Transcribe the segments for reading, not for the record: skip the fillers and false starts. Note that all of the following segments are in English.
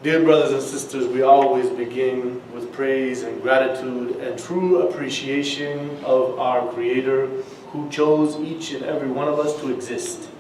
Dear brothers and sisters, we always begin with praise and gratitude and true appreciation of our Creator who chose each and every one of us to exist.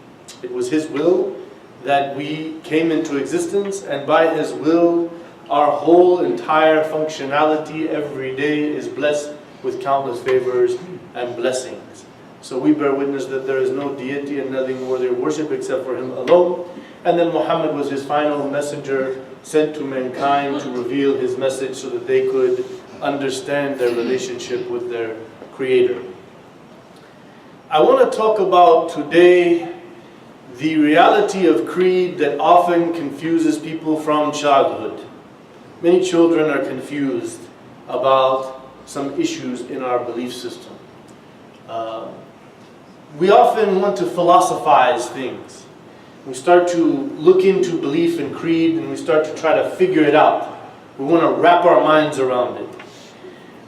It was His will that we came into existence, and by His will our whole entire functionality every day is blessed with countless favors and blessings. So we bear witness that there is no deity and nothing worthy of worship except for Him alone. And then Muhammad was His final messenger sent to mankind to reveal His message so that they could understand their relationship with their Creator. I want to talk about today the reality of creed that often confuses people from childhood. Many children are confused about some issues in our belief system. We often want to philosophize things. We start to look into belief and creed and we start to try to figure it out. We want to wrap our minds around it.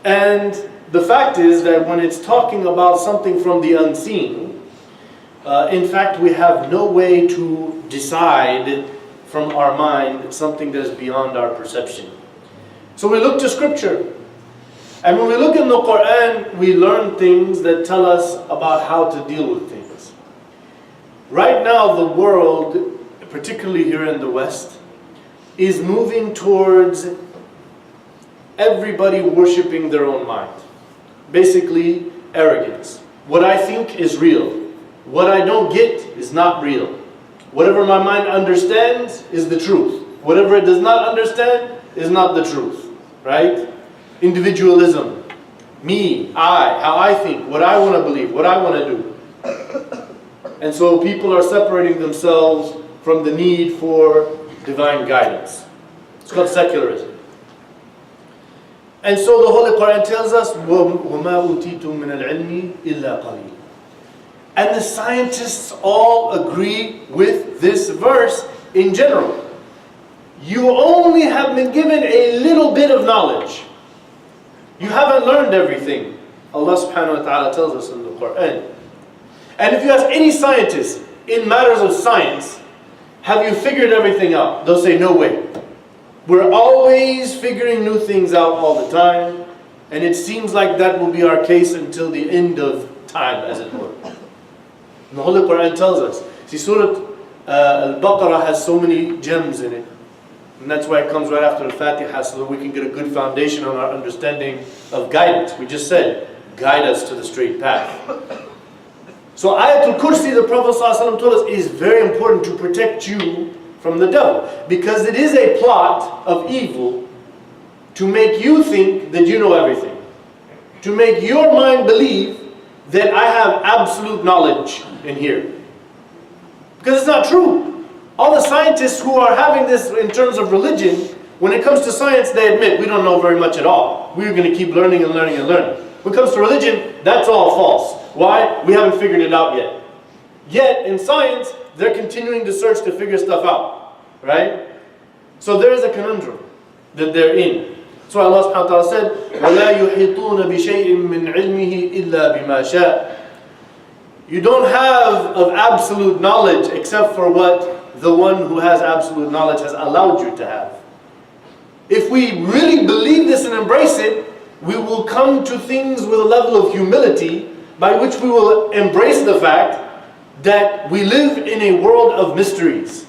And the fact is that when it's talking about something from the unseen, in fact we have no way to decide from our mind something that is beyond our perception. So we look to Scripture. And when we look in the Quran, we learn things that tell us about how to deal with things. Right now, the world, particularly here in the West, is moving towards everybody worshiping their own mind. Basically, arrogance. What I think is real. What I don't get is not real. Whatever my mind understands is the truth. Whatever it does not understand is not the truth. Right? Individualism. Me, I, how I think, what I want to believe, what I want to do. And so people are separating themselves from the need for divine guidance. It's called secularism. And so the Holy Quran tells us, وَمَا أُوتِيتُم مِّنَ الْعِلْمِ إِلَّا قَلِيلٌ. And the scientists all agree with this verse in general. You only have been given a little bit of knowledge. You haven't learned everything. Allah subhanahu wa ta'ala tells us in the Quran. And if you ask any scientist in matters of science, have you figured everything out? They'll say, no way. We're always figuring new things out all the time. And it seems like that will be our case until the end of time, as it were. And the Holy Quran tells us. See, Surah Al-Baqarah has so many gems in it. And that's why it comes right after the Fatiha, so that we can get a good foundation on our understanding of guidance. We just said, guide us to the straight path. So Ayatul Kursi, the Prophet ﷺ told us, is very important to protect you from the devil. Because it is a plot of evil to make you think that you know everything. To make your mind believe that I have absolute knowledge in here. Because it's not true. All the scientists who are having this in terms of religion, when it comes to science, they admit we don't know very much at all. We're going to keep learning and learning and learning. When it comes to religion, that's all false. Why? We haven't figured it out yet. Yet, in science, they're continuing to search to figure stuff out. Right? So there is a conundrum that they're in. So Allah subhanahu wa ta'ala said, وَلَا يُحِيطُونَ بِشَيْءٍ مِّنْ عِلْمِهِ إِلَّا بِمَا شَاءَ. You don't have of absolute knowledge except for what the one who has absolute knowledge has allowed you to have. If we really believe this and embrace it, we will come to things with a level of humility by which we will embrace the fact that we live in a world of mysteries.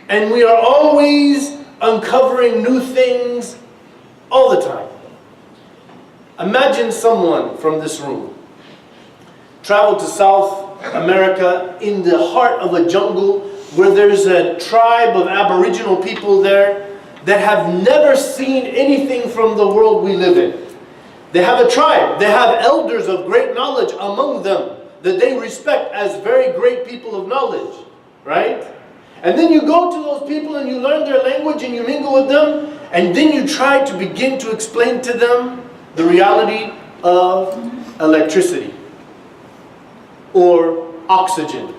And we are always uncovering new things all the time. Imagine someone from this room travel to South America in the heart of a jungle where there's a tribe of Aboriginal people there that have never seen anything from the world we live in. They have a tribe. They have elders of great knowledge among them that they respect as very great people of knowledge. Right? And then you go to those people and you learn their language and you mingle with them, and then you try to begin to explain to them the reality of electricity or oxygen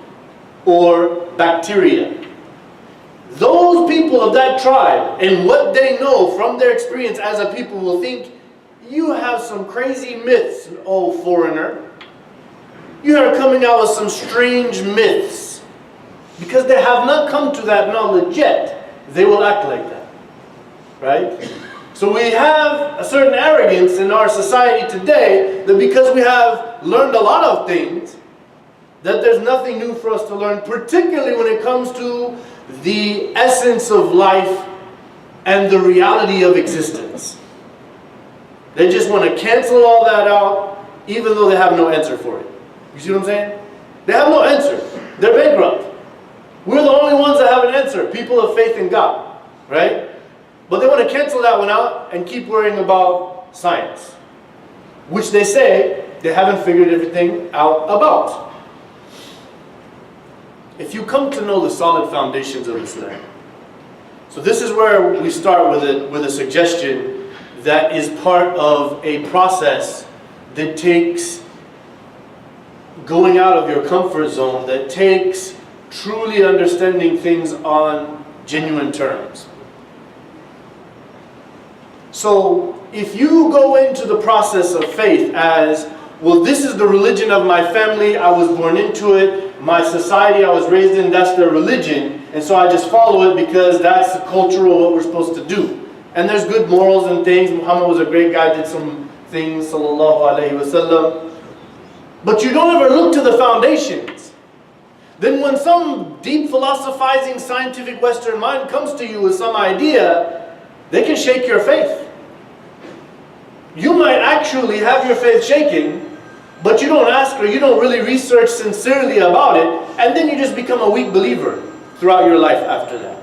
or bacteria. Those people of that tribe and what they know from their experience as a people will think, you have some crazy myths, oh foreigner. You are coming out with some strange myths. Because they have not come to that knowledge yet. they will act like that. Right? So we have a certain arrogance in our society today that because we have learned a lot of things, that there's nothing new for us to learn, particularly when it comes to the essence of life and the reality of existence. They just want to cancel all that out, even though they have no answer for it. You see what I'm saying? They have no answer. They're bankrupt. We're the only ones that have an answer, people of faith in God. Right? But they want to cancel that one out and keep worrying about science, which they say they haven't figured everything out about. If you come to know the solid foundations of Islam, so this is where we start with a suggestion that is part of a process that takes going out of your comfort zone, that takes truly understanding things on genuine terms. So if you go into the process of faith as, well, this is the religion of my family, I was born into it, my society I was raised in, that's their religion, and so I just follow it because that's the cultural what we're supposed to do. And there's good morals and things. Muhammad was a great guy, did some things, sallallahu alayhi wasallam. But you don't ever look to the foundations. Then when some deep philosophizing scientific Western mind comes to you with some idea, they can shake your faith. You might actually have your faith shaken, but you don't ask or you don't really research sincerely about it, and then you just become a weak believer throughout your life after that.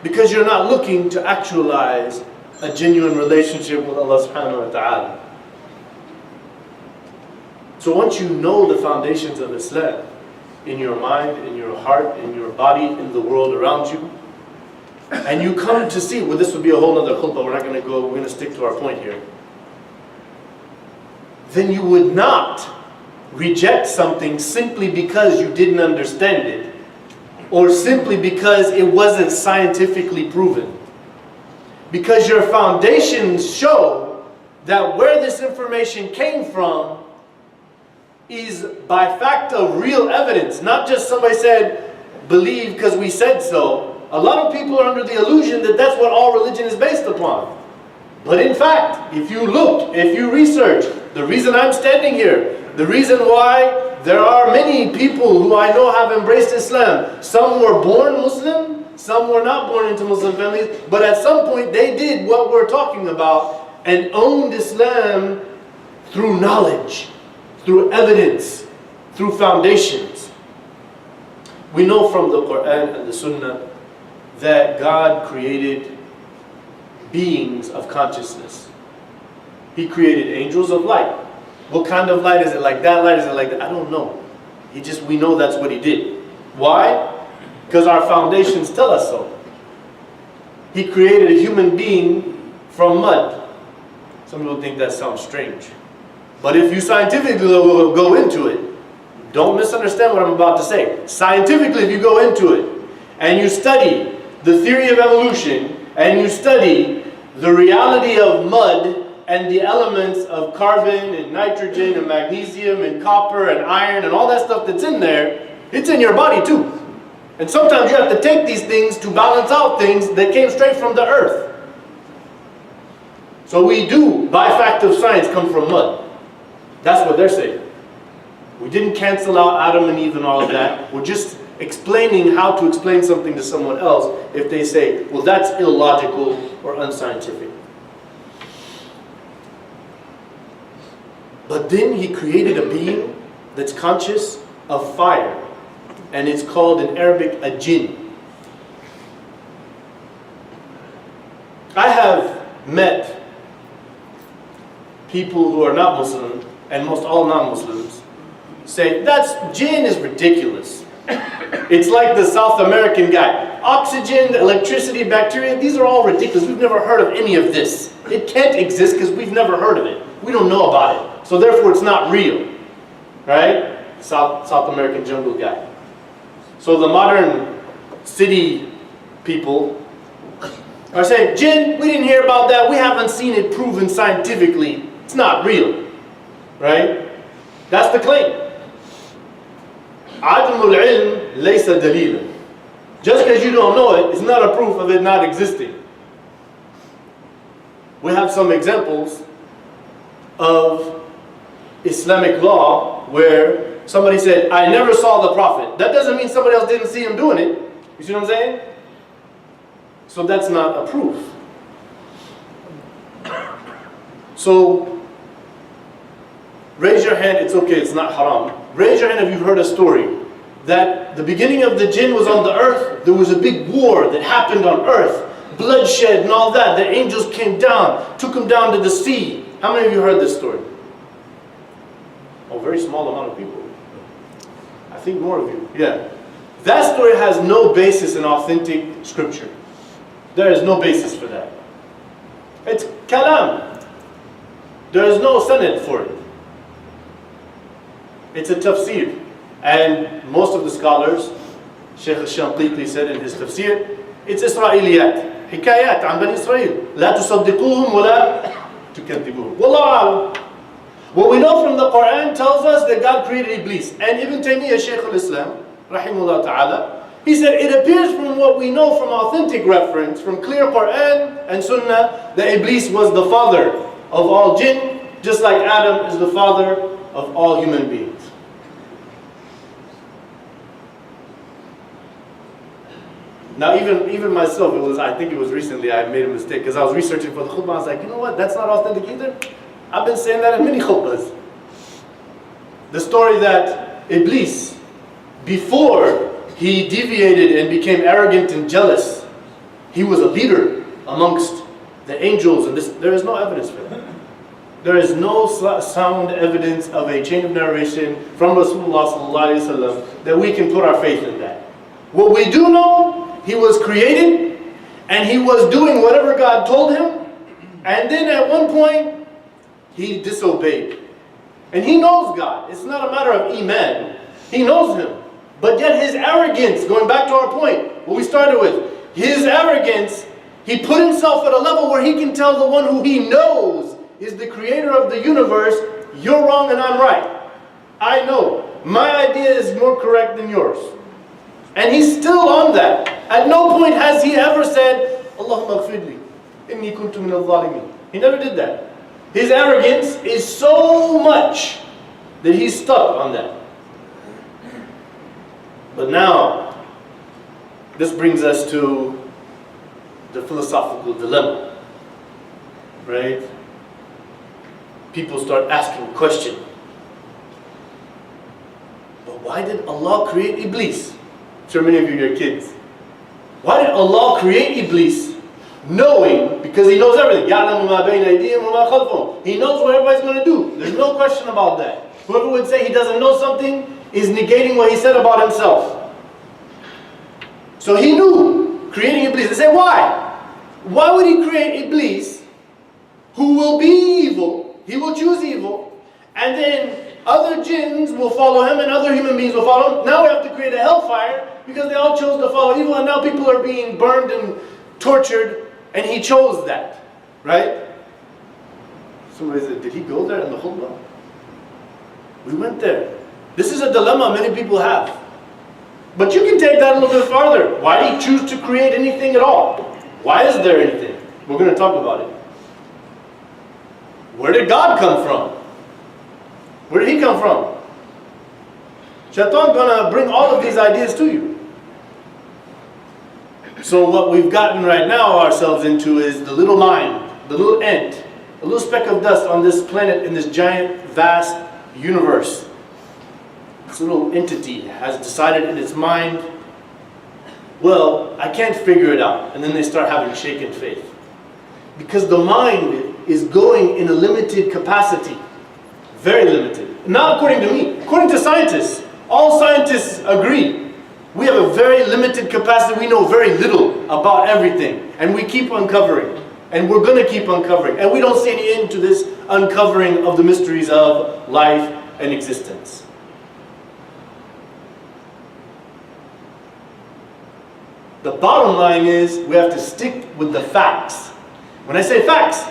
Because you're not looking to actualize a genuine relationship with Allah subhanahu wa ta'ala. So once you know the foundations of Islam, in your mind, in your heart, in your body, in the world around you, and you come to see, well, this would be a whole other khutbah, we're going to stick to our point here. Then you would not reject something simply because you didn't understand it, or simply because it wasn't scientifically proven. Because your foundations show that where this information came from is by fact of real evidence, not just somebody said, believe because we said so. A lot of people are under the illusion that that's what all religion is based upon. But in fact, if you look, if you research, the reason I'm standing here, the reason why there are many people who I know have embraced Islam, some were born Muslim, some were not born into Muslim families, but at some point they did what we're talking about and owned Islam through knowledge, through evidence, through foundations. We know from the Quran and the Sunnah that God created beings of consciousness. He created angels of light. What kind of light is it? Like that light? Is it like that? I don't know. We know that's what He did. Why? Because our foundations tell us so. He created a human being from mud. Some people think that sounds strange. But if you scientifically go into it, don't misunderstand what I'm about to say. Scientifically, if you go into it and you study the theory of evolution and you study the reality of mud and the elements of carbon and nitrogen and magnesium and copper and iron and all that stuff that's in there, it's in your body too. And sometimes you have to take these things to balance out things that came straight from the earth. So we do, by fact of science, come from mud. That's what they're saying. We didn't cancel out Adam and Eve and all of that. We're just explaining how to explain something to someone else if they say, well, that's illogical or unscientific. But then He created a being that's conscious of fire, and it's called in Arabic a jinn. I have met people who are not Muslim, and most all non-Muslims, say, jinn is ridiculous. It's like the South American guy. Oxygen, electricity, bacteria, these are all ridiculous. We've never heard of any of this. It can't exist because we've never heard of it. We don't know about it. So therefore it's not real. Right? South American jungle guy. So the modern city people are saying, jinn, we didn't hear about that. We haven't seen it proven scientifically. It's not real. Right? That's the claim. عدم العلم ليس دليلا. Just because you don't know it is not a proof of it not existing. We have some examples of Islamic law where somebody said, I never saw the Prophet. That doesn't mean somebody else didn't see him doing it. You see what I'm saying? So that's not a proof. So, raise your hand, it's okay, it's not haram. Raise your hand if you've heard a story that the beginning of the jinn was on the earth, there was a big war that happened on earth, bloodshed and all that, the angels came down, took them down to the sea. How many of you heard this story? Oh, very small amount of people. I think more of you, yeah. That story has no basis in authentic scripture. There is no basis for that. It's kalam. There is no sanad for it. It's a tafsir. And most of the scholars, Shaykh al-Shanqiti said in his tafsir, it's Israeliyat, hikayat an Bani Israel. La tusaddiquhum wa la tukaddibuhum. Wallahu a'lam. What we know from the Quran tells us that God created Iblis. And Ibn Taymiyyah, Shaykh al-Islam, rahimahullah ta'ala, he said it appears from what we know from authentic reference, from clear Quran and Sunnah, that Iblis was the father of all jinn, just like Adam is the father of all human beings. Now even myself, I think it was recently I made a mistake because I was researching for the khutbah. I was like, you know what, that's not authentic either. I've been saying that in many khutbahs. The story that Iblis, before he deviated and became arrogant and jealous, he was a leader amongst the angels, and there is no evidence for that. There is no sound evidence of a chain of narration from Rasulullah sallallahu alaihi wasallam that we can put our faith in that. What we do know, he was created and he was doing whatever God told him, and then at one point he disobeyed. And he knows God. It's not a matter of iman. He knows him. But yet his arrogance, going back to our point, what we started with, his arrogance, he put himself at a level where he can tell the one who he knows is the creator of the universe, you're wrong and I'm right. I know. My idea is more correct than yours. And he's still on that. At no point has he ever said, Allahumma ghfirli, inni kuntu min al-zalimin. He never did that. His arrogance is so much that he's stuck on that. But now, this brings us to the philosophical dilemma, right? People start asking the question, but why did Allah create Iblis? I'm sure many of you are kids. Why did Allah create Iblis knowing, because He knows everything. He knows what everybody's going to do. There's no question about that. Whoever would say he doesn't know something is negating what he said about himself. So he knew creating Iblis. They say, why? Why would he create Iblis, who will be evil? He will choose evil, and then other jinns will follow him and other human beings will follow him. Now we have to create a hellfire because they all chose to follow evil, and now people are being burned and tortured, and he chose that, right? Somebody said, did he go there in the khutbah? We went there. This is a dilemma many people have. But you can take that a little bit farther. Why did he choose to create anything at all? Why is there anything? We're going to talk about it. Where did God come from? Where did he come from? Shaitan's going to bring all of these ideas to you. So what we've gotten right now ourselves into is the little mind, the little ant, a little speck of dust on this planet in this giant, vast universe. This little entity has decided in its mind, well, I can't figure it out. And then they start having shaken faith. Because the mind is going in a limited capacity. Very limited. Not according to me. According to scientists. All scientists agree. We have a very limited capacity. We know very little about everything. And we keep uncovering. And we're going to keep uncovering. And we don't see any end to this uncovering of the mysteries of life and existence. The bottom line is we have to stick with the facts. When I say facts,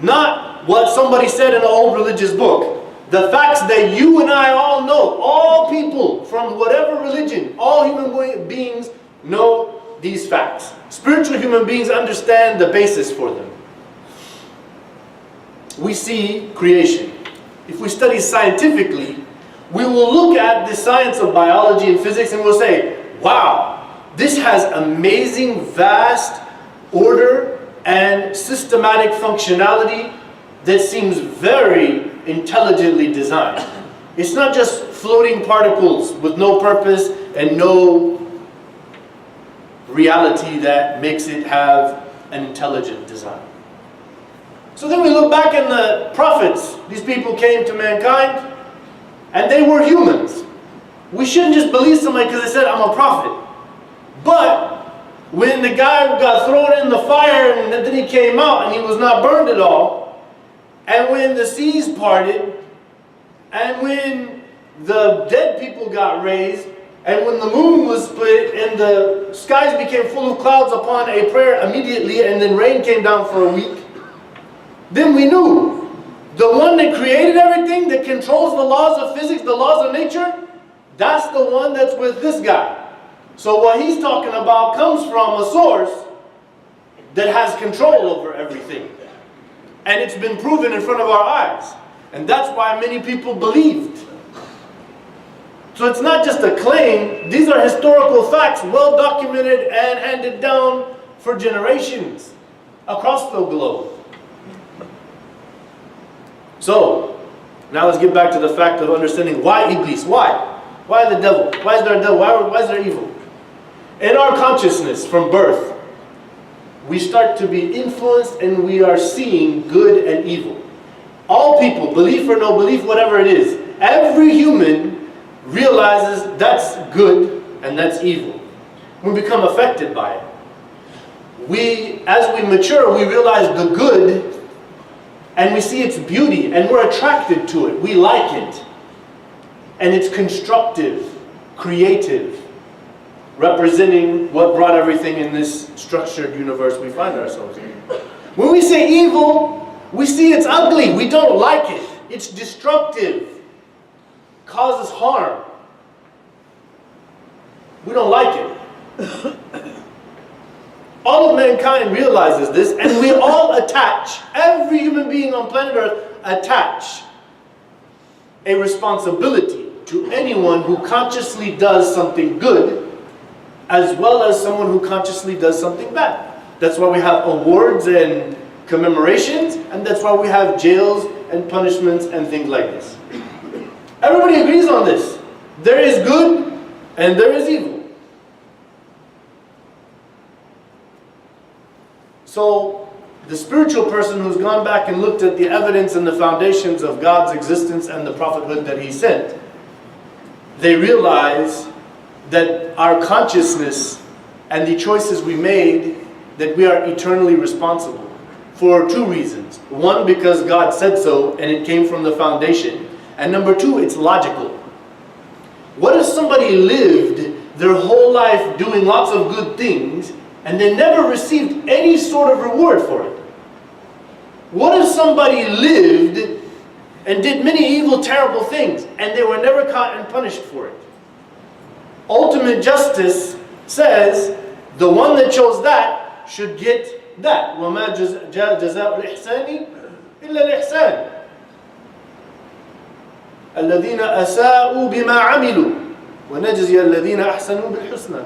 not what somebody said in an old religious book. The facts that you and I all know, all people from whatever religion, all human beings know these facts. Spiritual human beings understand the basis for them. We see creation. If we study scientifically, we will look at the science of biology and physics and we'll say, wow, this has amazing, vast order and systematic functionality that seems very intelligently designed. It's not just floating particles with no purpose and no reality that makes it have an intelligent design. So then we look back in the prophets. These people came to mankind and they were humans. We shouldn't just believe somebody because they said, I'm a prophet. But when the guy got thrown in the fire and then he came out and he was not burned at all, and when the seas parted, and when the dead people got raised, and when the moon was split and the skies became full of clouds upon a prayer immediately, and then rain came down for a week, then we knew the one that created everything, that controls the laws of physics, the laws of nature, that's the one that's with this guy. So what he's talking about comes from a source that has control over everything. And it's been proven in front of our eyes. And that's why many people believed. So it's not just a claim. These are historical facts, well documented and handed down for generations across the globe. So, now let's get back to the fact of understanding why Iblis. Why? Why the devil? Why is there a devil? Why is there evil? In our consciousness from birth, we start to be influenced and we are seeing good and evil. All people, belief or no belief, whatever it is, every human realizes that's good and that's evil. We become affected by it. As we mature, we realize the good and we see its beauty and we're attracted to it. We like it. And it's constructive, creative, representing what brought everything in this structured universe we find ourselves in. When we say evil, we see it's ugly. We don't like it. It's destructive. Causes harm. We don't like it. All of mankind realizes this, and we all attach, every human being on planet Earth attach a responsibility to anyone who consciously does something good, as well as someone who consciously does something bad. That's why we have awards and commemorations, and that's why we have jails and punishments and things like this. Everybody agrees on this. There is good and there is evil. So, the spiritual person who's gone back and looked at the evidence and the foundations of God's existence and the prophethood that He sent, they realize that our consciousness and the choices we made, that we are eternally responsible for two reasons. One, because God said so and it came from the foundation. And number two, it's logical. What if somebody lived their whole life doing lots of good things and they never received any sort of reward for it? What if somebody lived and did many evil, terrible things and they were never caught and punished for it? Ultimate justice says the one that chose that should get that. وَمَا جَزَاءُ الْإِحْسَانِ إِلَّا الْإِحْسَانِ الَّذِينَ أَسَاءُوا بِمَا عَمِلُوا وَنَجْزِيَ الَّذِينَ أَحْسَنُوا بِالْحُسْنَى.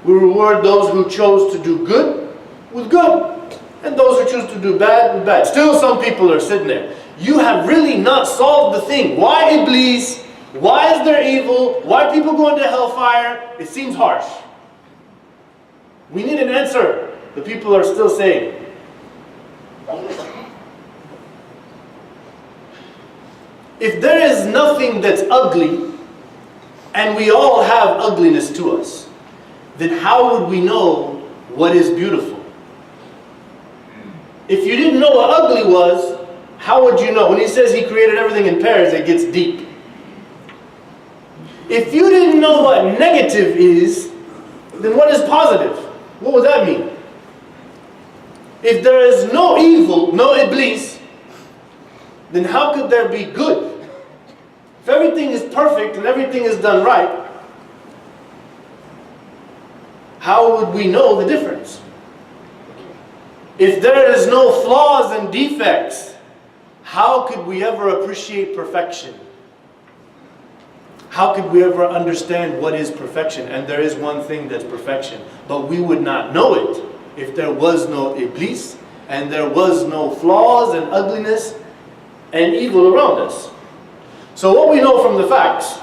We reward those who chose to do good with good, and those who choose to do bad with bad. Still some people are sitting there. You have really not solved the thing. Why Iblis? Why is there evil? Why are people going to hellfire? It seems harsh. We need an answer. The people are still saying. If there is nothing that's ugly, and we all have ugliness to us, then how would we know what is beautiful? If you didn't know what ugly was, how would you know? When He says He created everything in pairs, it gets deep. If you didn't know what negative is, then what is positive? What would that mean? If there is no evil, no Iblis, then how could there be good? If everything is perfect and everything is done right, how would we know the difference? If there is no flaws and defects, how could we ever appreciate perfection? How could we ever understand what is perfection? And there is one thing that's perfection. But we would not know it if there was no Iblis and there was no flaws and ugliness and evil around us. So what we know from the facts,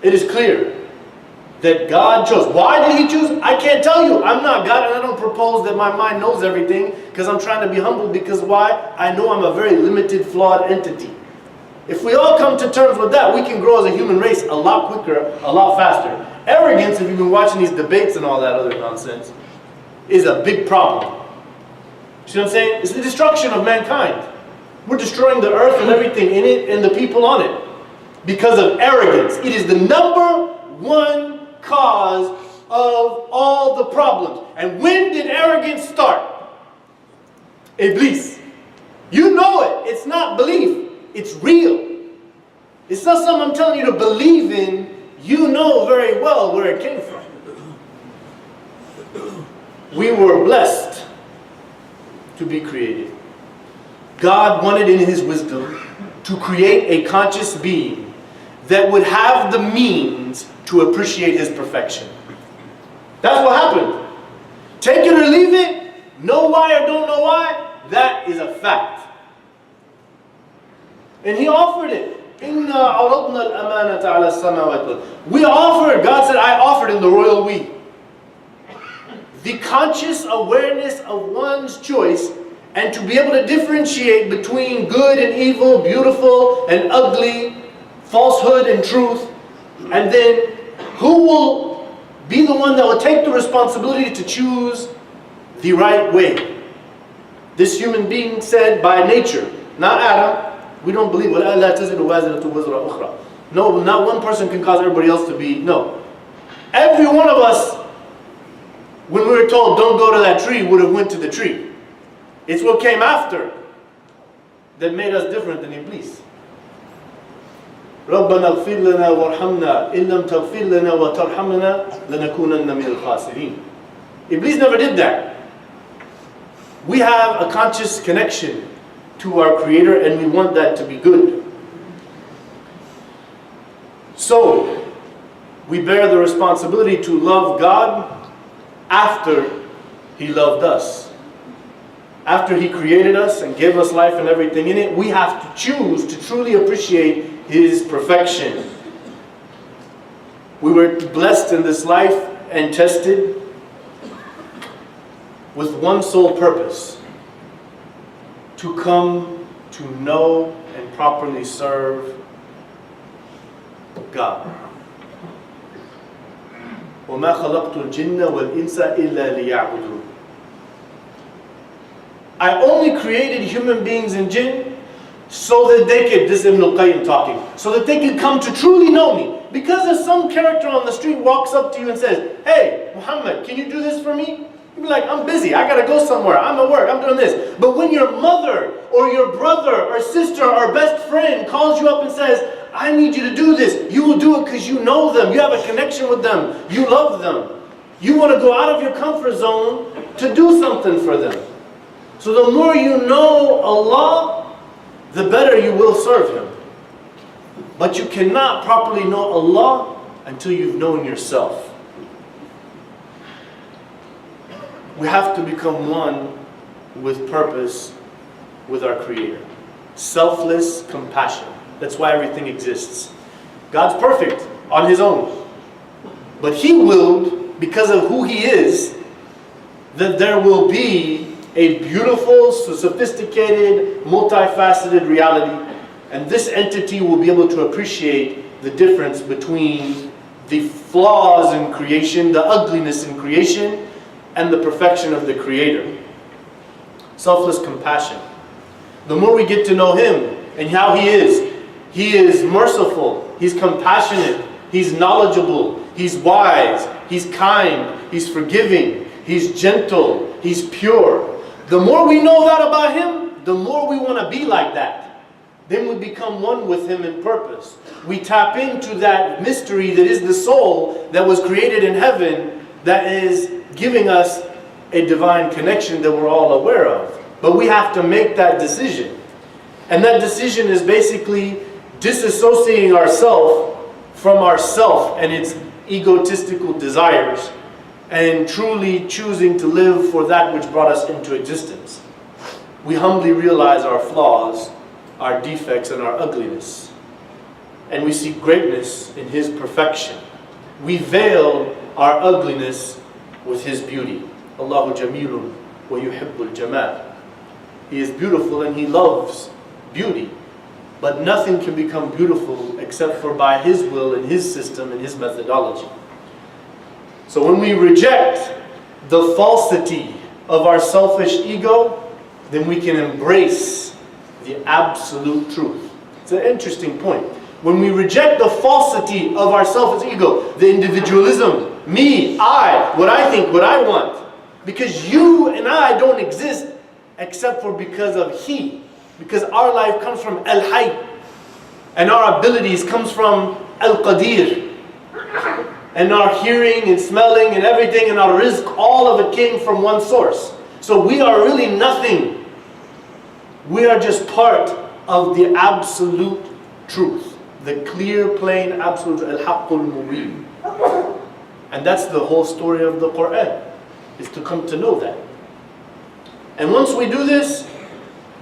it is clear that God chose. Why did He choose? I can't tell you. I'm not God, and I don't propose that my mind knows everything, because I'm trying to be humble. Because why? I know I'm a very limited, flawed entity. If we all come to terms with that, we can grow as a human race a lot quicker, a lot faster. Arrogance, if you've been watching these debates and all that other nonsense, is a big problem. You see what I'm saying? It's the destruction of mankind. We're destroying the earth and everything in it and the people on it because of arrogance. It is the number one cause of all the problems. And when did arrogance start? Iblis. You know it. It's not belief. It's real. It's not something I'm telling you to believe in. You know very well where it came from. We were blessed to be created. God wanted in His wisdom to create a conscious being that would have the means to appreciate His perfection. That's what happened. Take it or leave it, know why or don't know why, that is a fact. And He offered it. We offered, God said, I offered in the royal we. The conscious awareness of one's choice and to be able to differentiate between good and evil, beautiful and ugly, falsehood and truth, and then who will be the one that will take the responsibility to choose the right way. This human being said by nature, not Adam. We don't believe no, not one person can cause everybody else to be. No. Every one of us, when we were told don't go to that tree, would have went to the tree. It's what came after that made us different than Iblis. رَبَّنَا اغْفِرْ لَنَا وَارْحَمْنَا إِن لَمْ تَغْفِرْ لَنَا وَتَرْحَمْنَا لَنَكُونَنَّ مِنَ الْخَاسِرِينَ. Iblis never did that. We have a conscious connection to our Creator, and we want that to be good. So, we bear the responsibility to love God after He loved us. After He created us and gave us life and everything in it, we have to choose to truly appreciate His perfection. We were blessed in this life and tested with one sole purpose: to come to know and properly serve God. وَمَا خَلَقْتُ الْجِنَّ وَالْإِنسَ إِلَّا لِيَعْبُدُونَ. I only created human beings and jinn so that they could, this is Ibn al-Qayyim talking, so that they could come to truly know me. Because if some character on the street walks up to you and says, "Hey, Muhammad, can you do this for me?" You'd be like, "I'm busy, I gotta go somewhere, I'm at work, I'm doing this." But when your mother or your brother or sister or best friend calls you up and says, "I need you to do this," you will do it because you know them, you have a connection with them, you love them. You want to go out of your comfort zone to do something for them. So the more you know Allah, the better you will serve Him. But you cannot properly know Allah until you've known yourself. We have to become one with purpose with our Creator. Selfless compassion. That's why everything exists. God's perfect on His own. But He willed, because of who He is, that there will be a beautiful, sophisticated, multifaceted reality. And this entity will be able to appreciate the difference between the flaws in creation, the ugliness in creation, and the perfection of the Creator. Selfless compassion. The more we get to know Him and how He is merciful, He's compassionate, He's knowledgeable, He's wise, He's kind, He's forgiving, He's gentle, He's pure. The more we know that about Him, the more we want to be like that. Then we become one with Him in purpose. We tap into that mystery that is the soul that was created in heaven that is giving us a divine connection that we're all aware of. But we have to make that decision. And that decision is basically disassociating ourselves from ourself and its egotistical desires, and truly choosing to live for that which brought us into existence. We humbly realize our flaws, our defects, and our ugliness. And we see greatness in His perfection. We veil our ugliness with His beauty. Allahu jamilun wa yuhibbul jamal. He is beautiful and He loves beauty. But nothing can become beautiful except for by His will and His system and His methodology. So when we reject the falsity of our selfish ego, then we can embrace the absolute truth. It's an interesting point. When we reject the falsity of our selfish ego, the individualism, me, I, what I think, what I want, because you and I don't exist except for because of He. Because our life comes from Al-Hayy, and our abilities comes from Al-Qadir. And our hearing and smelling and everything and our rizq, all of it came from one source. So we are really nothing. We are just part of the absolute truth. The clear, plain, absolute Al-Haqqul Mubin. And that's the whole story of the Quran, is to come to know that. And once we do this,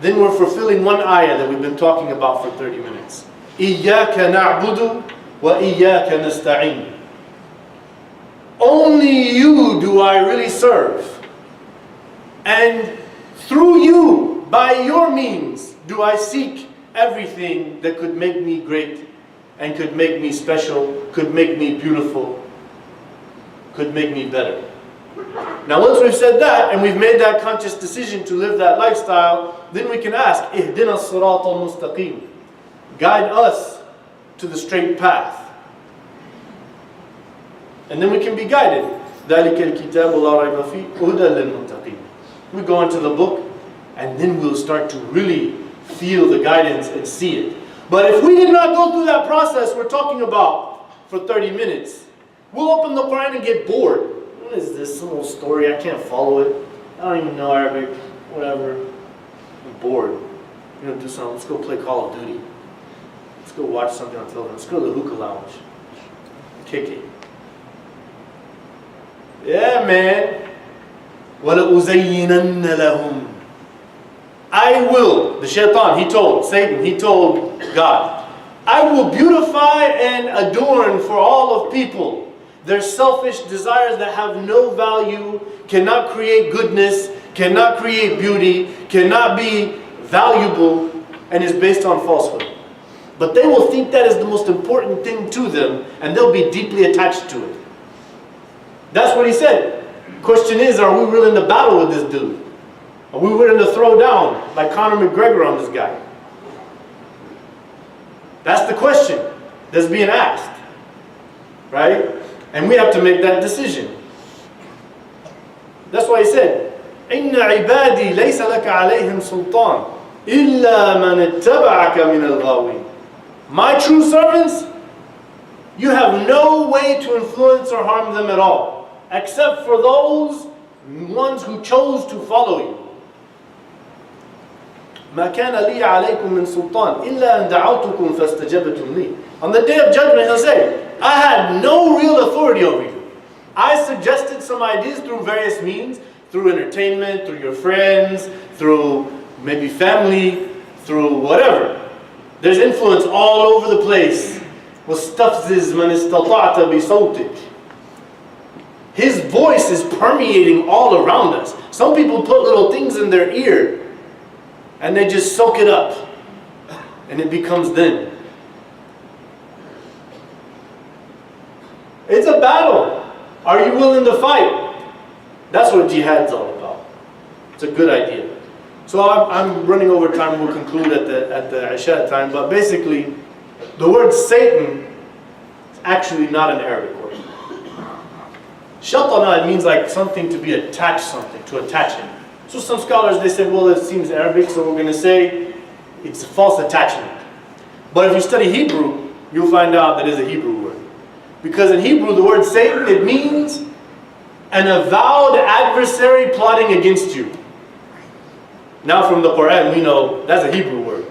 then we're fulfilling one ayah that we've been talking about for 30 minutes. إِيَّاكَ نَعْبُدُ وَإِيَّاكَ نَسْتَعِينُ. Only you do I really serve. And through you, by your means, do I seek everything that could make me great and could make me special, could make me beautiful, could make me better. Now once we've said that and we've made that conscious decision to live that lifestyle, then we can ask, اهدنا الصراط المستقيم. Guide us to the straight path. And then we can be guided. ذلك الكتاب لا ريب فيه هدى للمتقين. We go into the book and then we'll start to really feel the guidance and see it. But if we did not go through that process we're talking about for 30 minutes, we'll open the Quran and get bored. What is this? Some old story, I can't follow it. I don't even know Arabic, whatever. I'm bored. We're gonna do something. Let's go play Call of Duty. Let's go watch something on television. Let's go to the hookah lounge. Kick it. Yeah, man. وَلَأُزَيِّنَنَّ لَهُمْ. I will, the shaitan, he told Satan, he told God, I will beautify and adorn for all of people their selfish desires that have no value, cannot create goodness, cannot create beauty, cannot be valuable, and is based on falsehood. But they will think that is the most important thing to them, and they'll be deeply attached to it. That's what he said. Question is, are we willing to battle with this dude? Are we willing to throw down like Conor McGregor on this guy? That's the question that's being asked. Right? And we have to make that decision. That's why he said, إِنَّ عِبَادِي لَيْسَ لَكَ عَلَيْهِمْ سُلْطَانٌ إِلَّا مَنِ اتَّبَعَكَ مِنَ الْغَاوِينَ. My true servants, you have no way to influence or harm them at all, except for those ones who chose to follow you. مَا كَانَ لِي عَلَيْكُمْ مِنْ سُلْطَانٍ إِلَّا أَنْ دَعَوْتُكُمْ فَاسْتَجَبْتُمْ لِي. On the day of judgment he'll say, I had no real authority over you. I suggested some ideas through various means, through entertainment, through your friends, through maybe family, through whatever. There's influence all over the place. وَاسْتَفْزِزْ مَنِ اسْتَطَعْتَ بِصَوْتِكَ. His voice is permeating all around us. Some people put little things in their ear and they just soak it up and it becomes them. It's a battle. Are you willing to fight? That's what jihad's all about. It's a good idea. So I'm running over time. We'll conclude at the Isha time. But basically, the word Satan is actually not an Arabic word. Shatana, it means like something to be attached, something to attach him. So some scholars, they say, well, it seems Arabic, so we're going to say it's a false attachment. But if you study Hebrew, you'll find out that it is a Hebrew word. Because in Hebrew, the word Satan, it means an avowed adversary plotting against you. Now from the Quran we know that's a Hebrew word,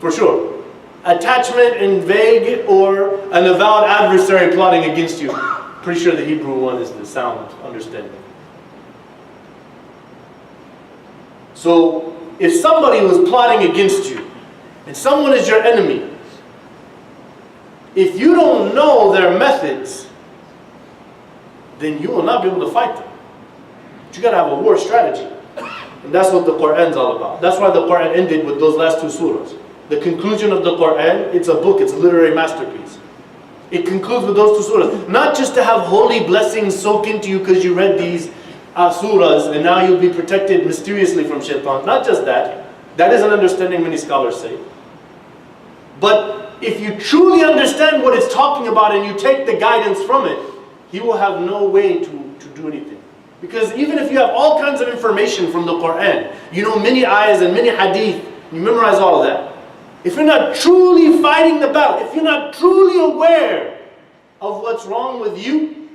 for sure. Attachment in vague or an avowed adversary plotting against you. Pretty sure the Hebrew one is the sound understanding. So if somebody was plotting against you, and someone is your enemy, if you don't know their methods, then you will not be able to fight them. But you got to have a war strategy. And that's what the Quran's all about. That's why the Quran ended with those last two surahs. The conclusion of the Quran, it's a book, it's a literary masterpiece. It concludes with those two surahs. Not just to have holy blessings soak into you because you read these surahs and now you'll be protected mysteriously from shaitan. Not just that. That is an understanding many scholars say. But if you truly understand what it's talking about and you take the guidance from it, he will have no way to do anything. Because even if you have all kinds of information from the Quran, you know many ayahs and many hadith, you memorize all of that. If you're not truly fighting the battle, if you're not truly aware of what's wrong with you,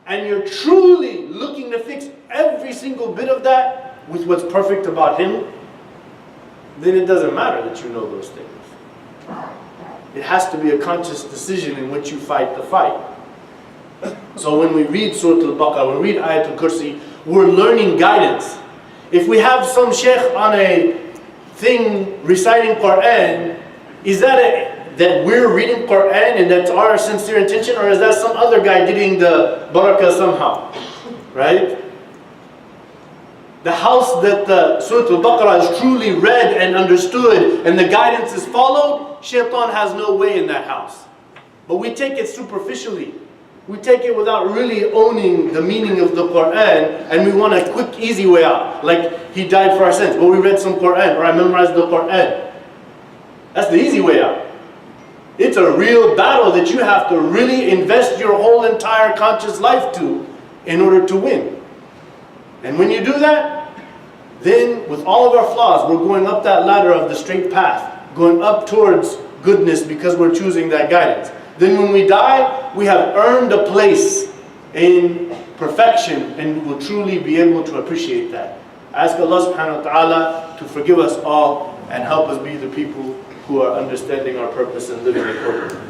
and you're truly looking to fix every single bit of that with what's perfect about him, then it doesn't matter that you know those things. It has to be a conscious decision in which you fight the fight. So when we read Surah Al-Baqarah, when we read Ayatul Kursi, we're learning guidance. If we have some sheikh on a thing reciting Quran, is that that we're reading Quran and that's our sincere intention, or is that some other guy getting the barakah somehow? Right? The house that the Surah Al-Baqarah is truly read and understood and the guidance is followed, shaitan has no way in that house. But we take it superficially. We take it without really owning the meaning of the Quran, and we want a quick, easy way out. Like, he died for our sins, but we read some Quran, or I memorized the Quran. That's the easy way out. It's a real battle that you have to really invest your whole entire conscious life to in order to win. And when you do that, then with all of our flaws, we're going up that ladder of the straight path, going up towards goodness because we're choosing that guidance. Then when we die, we have earned a place in perfection and will truly be able to appreciate that. I ask Allah subhanahu wa ta'ala to forgive us all and help us be the people who are understanding our purpose and living accordingly.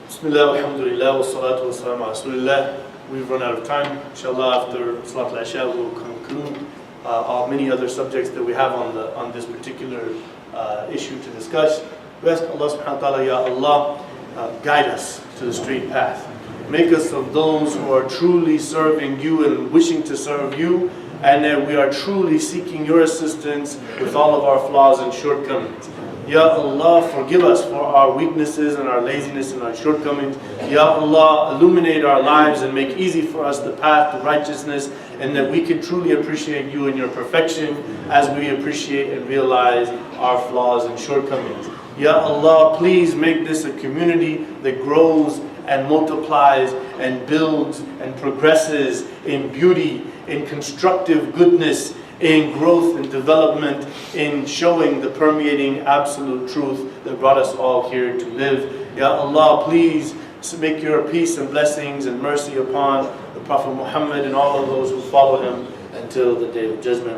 Bismillah, alhamdulillah, wa salatu wa salam ala rasulillah. We've run out of time. Inshallah, after Salat al-Isha, we'll conclude many other subjects that we have on this particular issue to discuss. We ask Allah subhanahu wa ta'ala, Ya Allah, guide us to the straight path. Make us of those who are truly serving you and wishing to serve you, and that we are truly seeking your assistance with all of our flaws and shortcomings. Ya Allah, forgive us for our weaknesses and our laziness and our shortcomings. Ya Allah, illuminate our lives and make easy for us the path to righteousness, and that we can truly appreciate you and your perfection as we appreciate and realize our flaws and shortcomings. Ya Allah, please make this a community that grows and multiplies and builds and progresses in beauty, in constructive goodness, in growth and development, in showing the permeating absolute truth that brought us all here to live. Ya Allah, please make your peace and blessings and mercy upon the Prophet Muhammad and all of those who follow him until the day of judgment.